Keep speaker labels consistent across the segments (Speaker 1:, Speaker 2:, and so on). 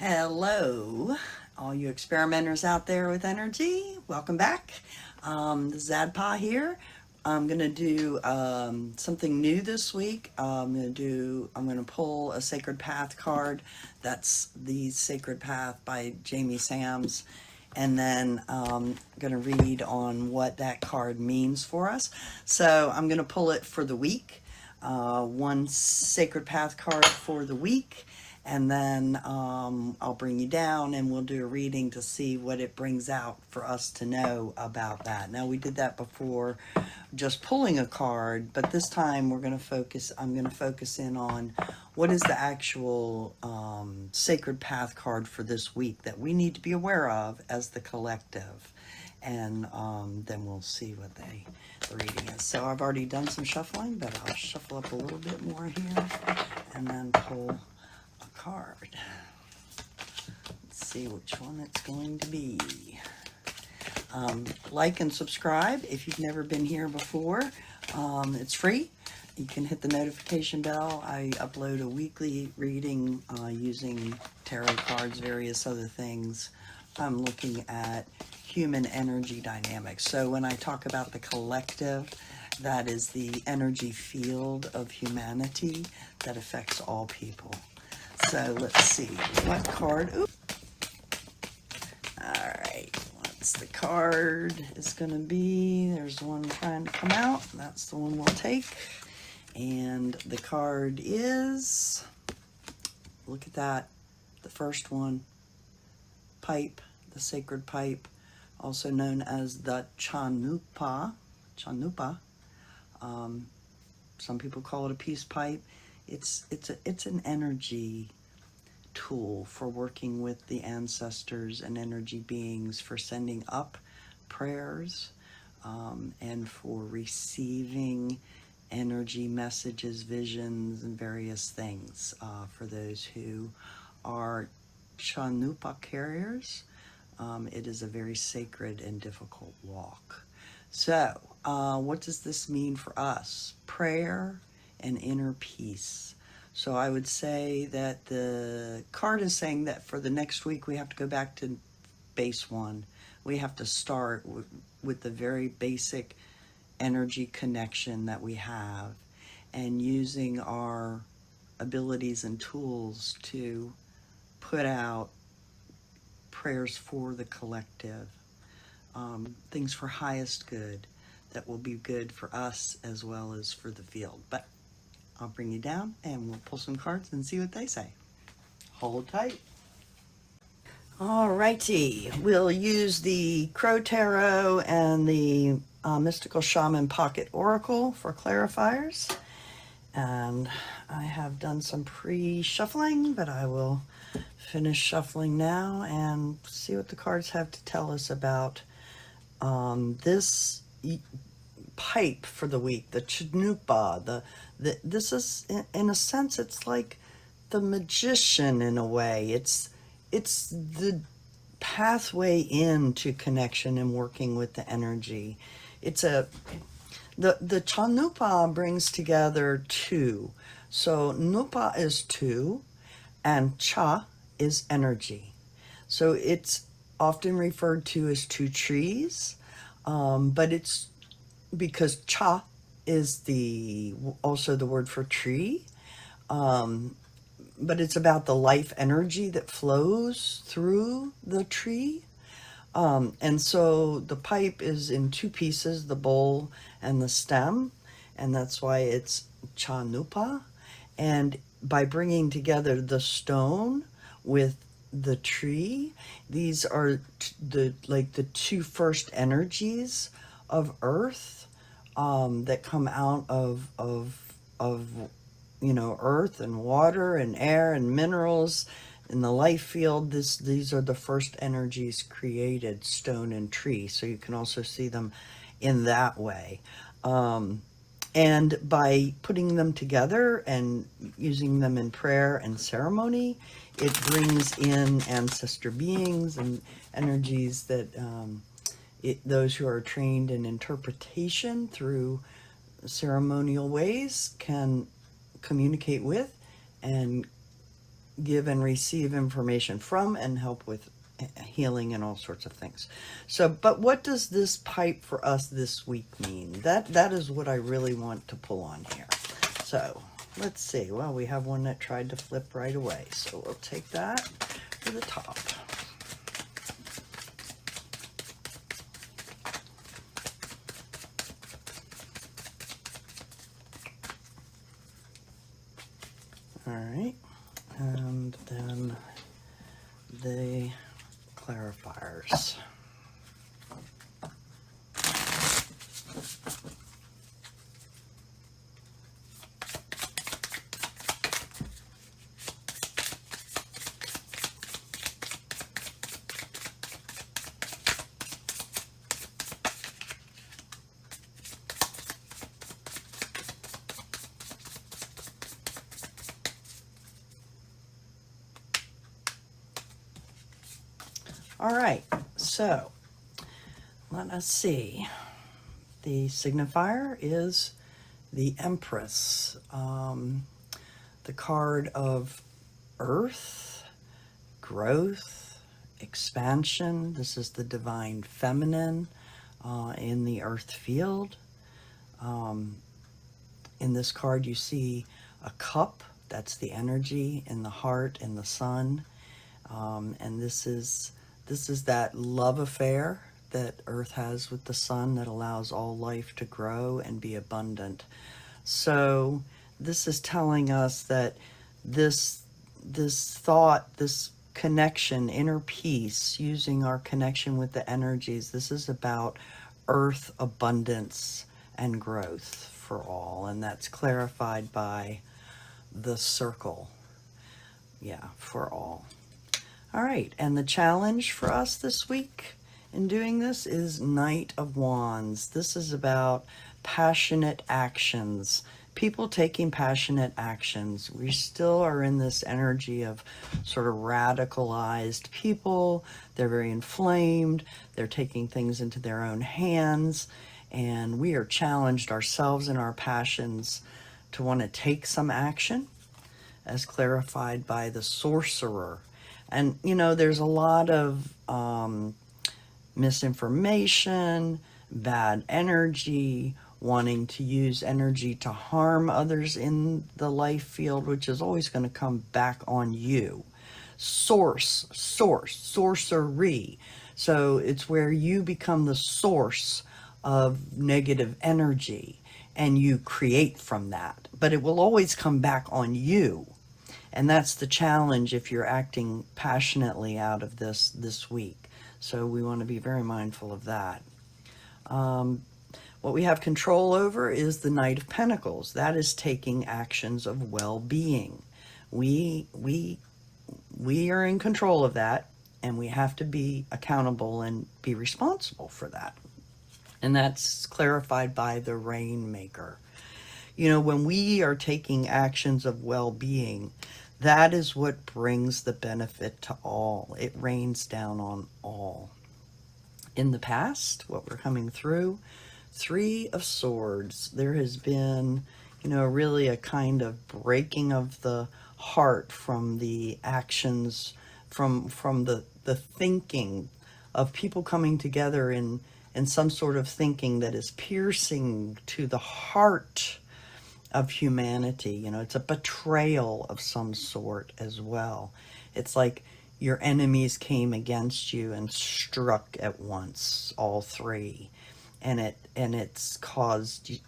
Speaker 1: Hello, all you experimenters out there with energy. Welcome back. This is Adhpa here. I'm gonna do something new this week. I'm gonna pull a Sacred Path card. That's the Sacred Path by Jamie Sams, and then gonna read on what that card means for us. So I'm gonna pull it for the week. One Sacred Path card for the week, and then I'll bring you down and we'll do a reading to see what it brings out for us to know about that. Now, we did that before, just pulling a card, but this time I'm going to focus in on what is the actual Sacred Path card for this week that we need to be aware of as the collective. And then we'll see what the reading is. So I've already done some shuffling, but I'll shuffle up a little bit more here and then pull a card. Let's see which one it's going to be. Like and subscribe if you've never been here before. It's free. You can hit the notification bell. I upload a weekly reading using tarot cards, various other things. I'm looking at human energy dynamics. So when I talk about the collective, that is the energy field of humanity that affects all people. So let's see what card. All right, what's the card is going to be? There's one trying to come out. That's the one we'll take. And the card is, look at that, the first one, pipe, the sacred pipe, also known as the Chanupa. Some people call it a peace pipe. It's an energy tool for working with the ancestors and energy beings, for sending up prayers, and for receiving energy messages, visions, and various things for those who are Chanupa carriers. It is a very sacred and difficult walk. So, what does this mean for us? Prayer and inner peace. So I would say that the card is saying that for the next week we have to go back to base one. We have to start with the very basic energy connection that we have, and using our abilities and tools to put out prayers for the collective, things for highest good that will be good for us as well as for the field. But I'll bring you down and we'll pull some cards and see what they say. Hold tight. Alrighty, we'll use the Crow Tarot and the Mystical Shaman Pocket Oracle for clarifiers. And I have done some pre-shuffling, but I will finish shuffling now and see what the cards have to tell us about this pipe for the week, the Chanupa. This is, in a sense, it's like the magician in a way. It's the pathway into connection and working with the energy. The Chanupa brings together two. So Nupa is two, and Cha is energy. So it's often referred to as two trees, but it's because Cha is also the word for tree, but it's about the life energy that flows through the tree. And so the pipe is in two pieces, the bowl and the stem, and that's why it's Chanupa. And by bringing together the stone with the tree, these are the two first energies of earth, that come out of earth and water and air and minerals in the life field. These are the first energies created, stone and tree. So you can also see them in that way. And by putting them together and using them in prayer and ceremony, it brings in ancestor beings and energies that those who are trained in interpretation through ceremonial ways can communicate with and give and receive information from and help with healing and all sorts of things. So, but what does this pipe for us this week mean? That is what I really want to pull on here. So let's see. Well, we have one that tried to flip right away, so we'll take that to the top. All right, and then the clarifiers. All right, so let us see. The signifier is the Empress, the card of earth, growth, expansion. This is the divine feminine in the earth field. In this card you see a cup, that's the energy in the heart and the sun. And this is that love affair that Earth has with the sun that allows all life to grow and be abundant. So this is telling us that this thought, this connection, inner peace, using our connection with the energies, this is about Earth abundance and growth for all. And that's clarified by the circle. Yeah, for all. All right, and the challenge for us this week in doing this is Knight of Wands. This is about passionate actions, people taking passionate actions. We still are in this energy of sort of radicalized people. They're very inflamed. They're taking things into their own hands, and we are challenged ourselves in our passions to want to take some action, as clarified by the Sorcerer. And, you know, there's a lot of misinformation, bad energy, wanting to use energy to harm others in the life field, which is always going to come back on you. Sorcery. So it's where you become the source of negative energy and you create from that. But it will always come back on you. And that's the challenge if you're acting passionately out of this week. So we want to be very mindful of that. What we have control over is the Knight of Pentacles. That is taking actions of well-being. We are in control of that, and we have to be accountable and be responsible for that. And that's clarified by the Rainmaker. You know, when we are taking actions of well-being, that is what brings the benefit to all. It rains down on all. In the past, what we're coming through, Three of Swords. There has been, you know, really a kind of breaking of the heart from the actions, from the thinking of people coming together in some sort of thinking that is piercing to the heart of humanity. You know, it's a betrayal of some sort as well. It's like your enemies came against you and struck at once, all three, and it's caused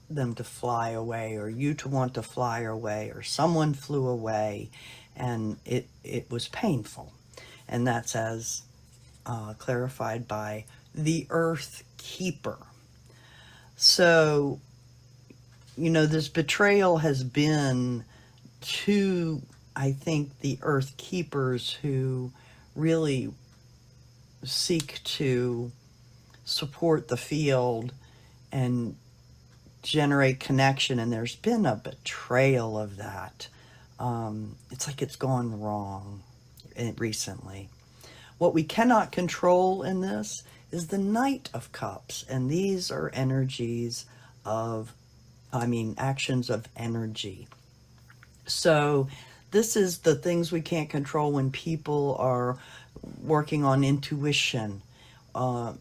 Speaker 1: them to fly away, or you to want to fly away, or someone flew away, and it was painful. And that's as clarified by the Earth Keeper. So, you know, this betrayal has been to, I think, the Earth Keepers who really seek to support the field and generate connection, and there's been a betrayal of that. It's like it's gone wrong recently. What we cannot control in this is the Knight of Cups, and these are energies of, actions of energy. So This is the things we can't control when people are working on intuition.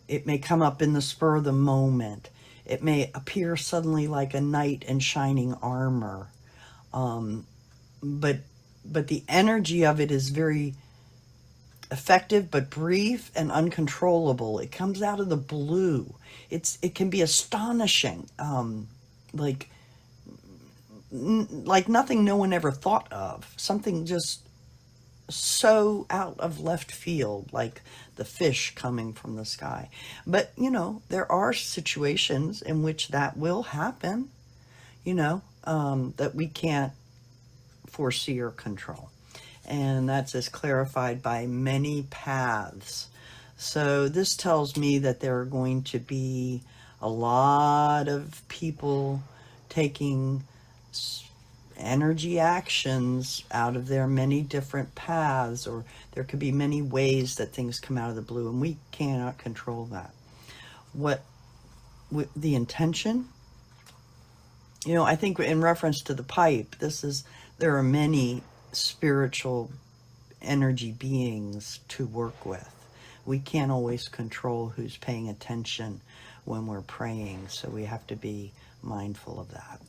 Speaker 1: It may come up in the spur of the moment. It may appear suddenly like a knight in shining armor. Um, but the energy of it is very effective but brief and uncontrollable. It comes out of the blue. It can be astonishing, like like nothing no one ever thought of. Something just so out of left field, like the fish coming from the sky. But there are situations in which that will happen. That we can't foresee or control. And that's as clarified by many paths. So this tells me that there are going to be a lot of people taking energy actions out of their many different paths, or there could be many ways that things come out of the blue, and we cannot control that. What with the intention, I think in reference to the pipe, there are many spiritual energy beings to work with. We can't always control who's paying attention when we're praying, so we have to be mindful of that.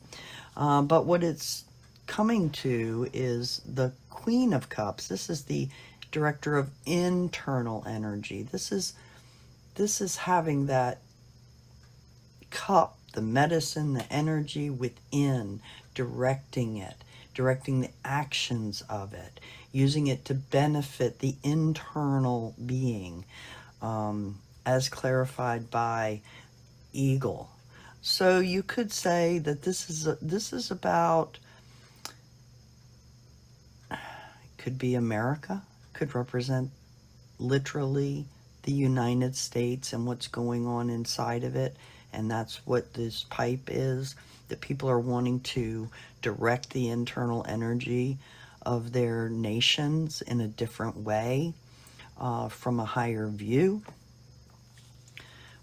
Speaker 1: But what it's coming to is the Queen of Cups. This is the director of internal energy. This is having that cup, the medicine, the energy within, directing it, directing the actions of it, using it to benefit the internal being, as clarified by Eagle. So you could say that this is about, it could be America, could represent literally the United States and what's going on inside of it. And that's what this pipe is, that people are wanting to direct the internal energy of their nations in a different way, from a higher view.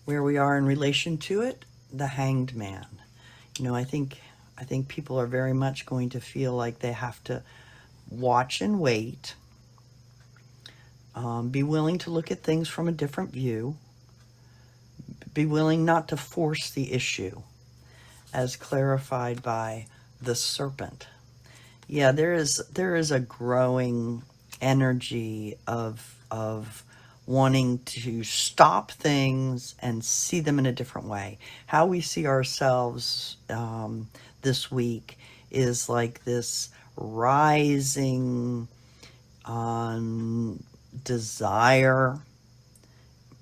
Speaker 1: Where we are in relation to it, the Hanged Man. I think people are very much going to feel like they have to watch and wait, be willing to look at things from a different view, be willing not to force the issue, as clarified by the serpent. Yeah, there is a growing energy of wanting to stop things and see them in a different way. How we see ourselves this week is like this rising desire,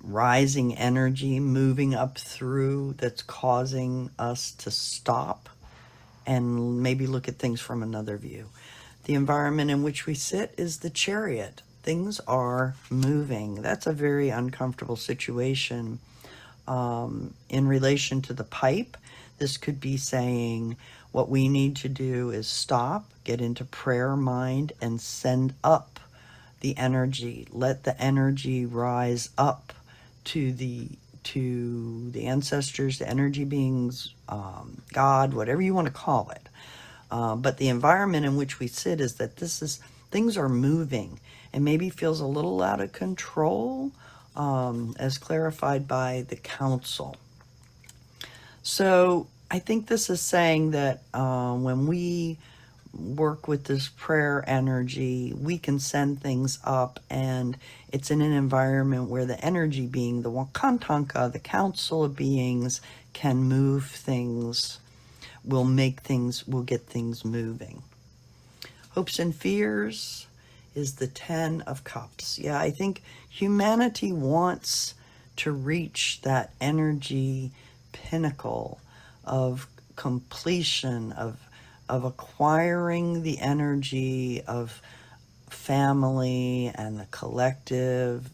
Speaker 1: rising energy moving up through, that's causing us to stop and maybe look at things from another view. The environment in which we sit is the Chariot. Things are moving. That's a very uncomfortable situation. In relation to the pipe, this could be saying what we need to do is stop, get into prayer mind, and send up the energy. Let the energy rise up to the ancestors, the energy beings, God, whatever you want to call it. But the environment in which we sit is that things are moving and maybe feels a little out of control, as clarified by the council. So I think this is saying that when we work with this prayer energy, we can send things up, and it's in an environment where the energy being, the Wakantanka, the council of beings, can move things, will get things moving. Hopes and fears is the 10 of Cups. Yeah, I think humanity wants to reach that energy pinnacle of completion, of acquiring the energy of family and the collective.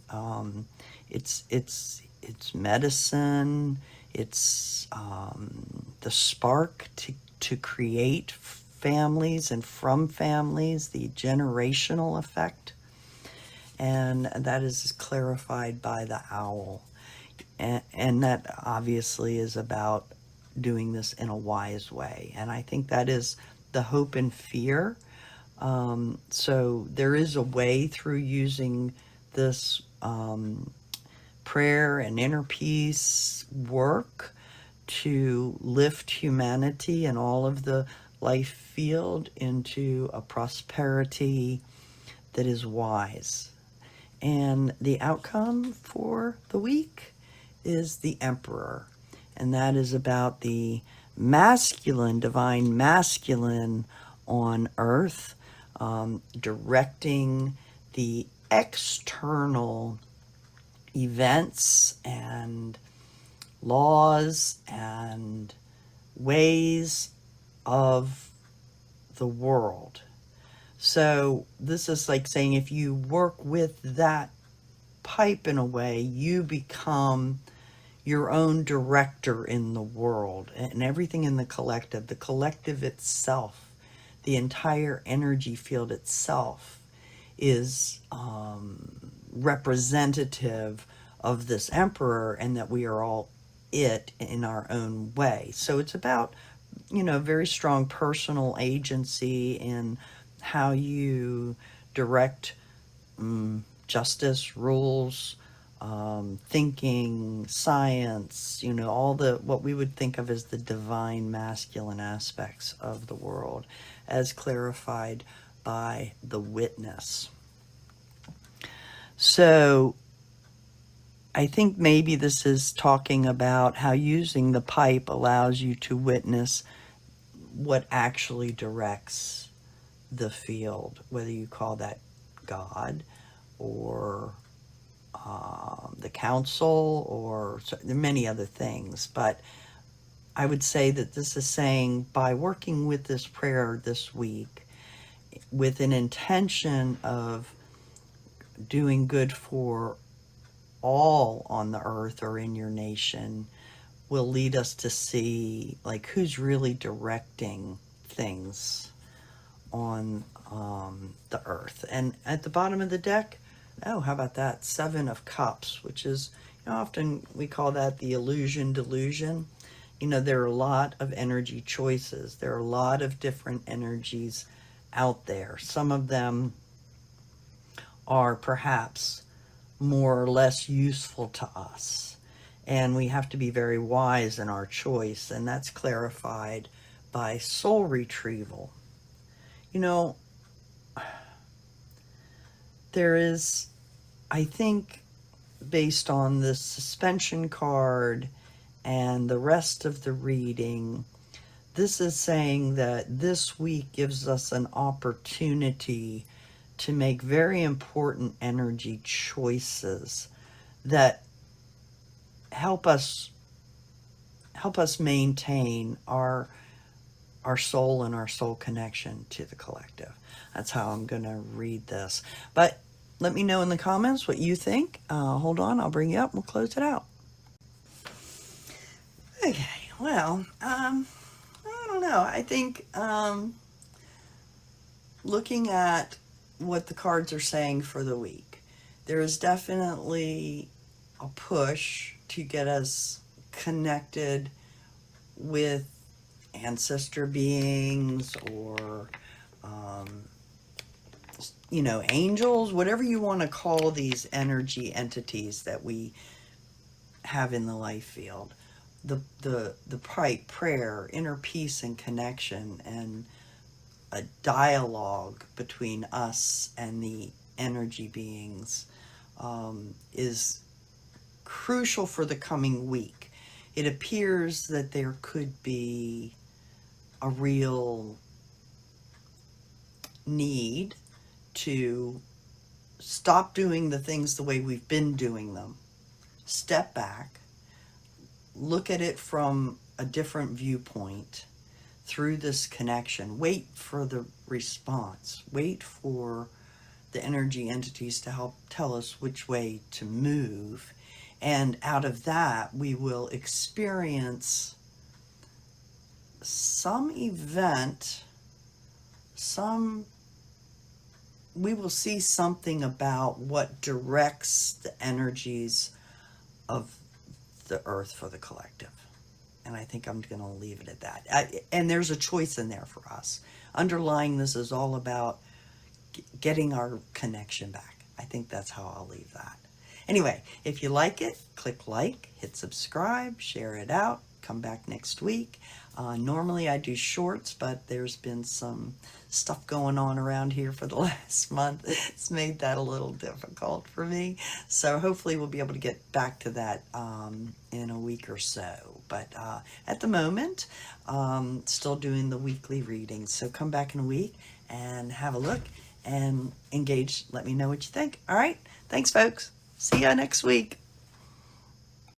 Speaker 1: It's medicine. It's the spark to create families, and from families, the generational effect. And that is clarified by the owl. And that obviously is about doing this in a wise way. And I think that is the hope and fear So there is a way through using this prayer and inner peace work to lift humanity and all of the life field into a prosperity that is wise. And the outcome for the week is the Emperor. And that is about the masculine, divine masculine on earth, directing the external events and laws and ways of the world. So this is like saying if you work with that pipe in a way, you become your own director in the world and everything in the collective itself, the entire energy field itself is representative of this emperor, and that we are all it in our own way. So it's about, very strong personal agency in how you direct justice, rules, thinking, science, all the what we would think of as the divine masculine aspects of the world as clarified by the witness. So I think maybe this is talking about how using the pipe allows you to witness what actually directs the field, whether you call that God or the council, or there are many other things. But I would say that this is saying by working with this prayer this week with an intention of doing good for all on the earth or in your nation will lead us to see like who's really directing things on the earth. And at the bottom of the deck, oh, how about that? 7 of Cups, which is, often we call that the illusion delusion. There are a lot of energy choices. There are a lot of different energies out there. Some of them are perhaps more or less useful to us. And we have to be very wise in our choice. And that's clarified by soul retrieval. There is, I think, based on the suspension card and the rest of the reading, this is saying that this week gives us an opportunity to make very important energy choices that help us maintain our soul and our soul connection to the collective. That's how I'm going to read this. But let me know in the comments what you think. Hold on, I'll bring you up. We'll close it out. Okay, well, I don't know. I think looking at what the cards are saying for the week, there is definitely a push to get us connected with ancestor beings or angels, whatever you want to call these energy entities that we have in the life field. The pipe, prayer, inner peace and connection, and a dialogue between us and the energy beings is crucial for the coming week. It appears that there could be a real need to stop doing the things the way we've been doing them, step back, look at it from a different viewpoint through this connection, wait for the response, wait for the energy entities to help tell us which way to move. And out of that, we will experience some event, we will see something about what directs the energies of the earth for the collective. And I think I'm going to leave it at that. And there's a choice in there for us. underlying this is all about getting our connection back. I think that's how I'll leave that. Anyway, if you like it, click like, hit subscribe, share it out, come back next week. Normally I do shorts, but there's been some stuff going on around here for the last month. It's made that a little difficult for me. So hopefully we'll be able to get back to that in a week or so. But at the moment, still doing the weekly readings. So come back in a week and have a look and engage. Let me know what you think. All right. Thanks, folks. See ya next week.